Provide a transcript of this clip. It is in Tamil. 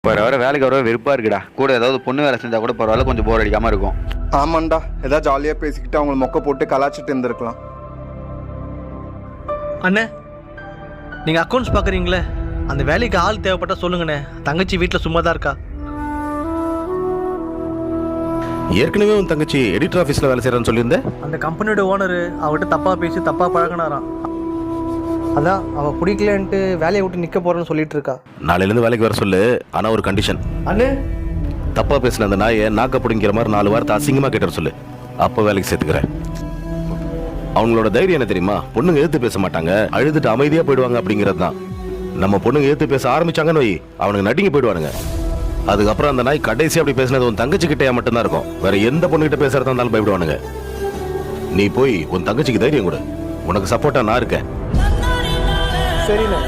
வர வர வேலைக்கு வர வெறுப்பா இருக்குடா. கூட ஏதாவது பொண்ணு வேலை செஞ்சா கூட பரவாயில்ல, கொஞ்சம் போர் அடிக்காம இருக்கும். ஆமாண்டா, ஏதாவது ஜாலியாக பேசிக்கிட்டு அவங்க மொக்க போட்டு கலாச்சிட்டு இருந்திருக்கலாம். அண்ணே, நீங்கள் அக்கௌண்ட்ஸ் பார்க்குறீங்களே, அந்த வேலைக்கு ஆள் தேவைப்பட்டா சொல்லுங்கண்ணே. தங்கச்சி வீட்டில் சும்மா தான் இருக்கா. ஏற்கனவே உன் தங்கச்சி எடிட்டர் ஆஃபீஸில் வேலை செய்கிறான்னு சொல்லியிருந்தேன். அந்த கம்பெனியோட ஓனர் அவர்கிட்ட தப்பாக பேசி தப்பாக பழகினாராம். அதான் அவள் பிடிக்கலன்ட்டு வேலையை விட்டு நிற்க போகிறேன்னு சொல்லிட்டு இருக்கா. நாளையிலேருந்து வேலைக்கு வர சொல்லு. ஆனால் ஒரு கண்டிஷன். அண்ணே, தப்பாக பேசின அந்த நாயை நாக்க பிடிங்கிற மாதிரி 4 வாரத்தை அசிங்கமாக கேட்டு சொல்லு. அப்போ வேலைக்கு சேர்த்துக்கிறேன். அவங்களோட தைரியம் என்ன தெரியுமா? பொண்ணுங்க எதிர்த்து பேச மாட்டாங்க, அழுதுட்டு அமைதியாக போயிடுவாங்க அப்படிங்கிறது தான். நம்ம பொண்ணுங்க எதிர்த்து பேச ஆரம்பிச்சாங்கன்னு வை, அவனுக்கு நடுங்கி போயிடுவானுங்க. அதுக்கப்புறம் அந்த நாய் கடைசி அப்படி பேசினது உன் தங்கச்சி கிட்டே மட்டும்தான் இருக்கும். வேற எந்த பொண்ணுகிட்ட பேசுறதா இருந்தாலும் பயப்படுவானுங்க. நீ போய் உன் தங்கச்சிக்கு தைரியம் கொடு. உனக்கு சப்போர்ட்டா நான் இருக்கேன். சரிண்ணே.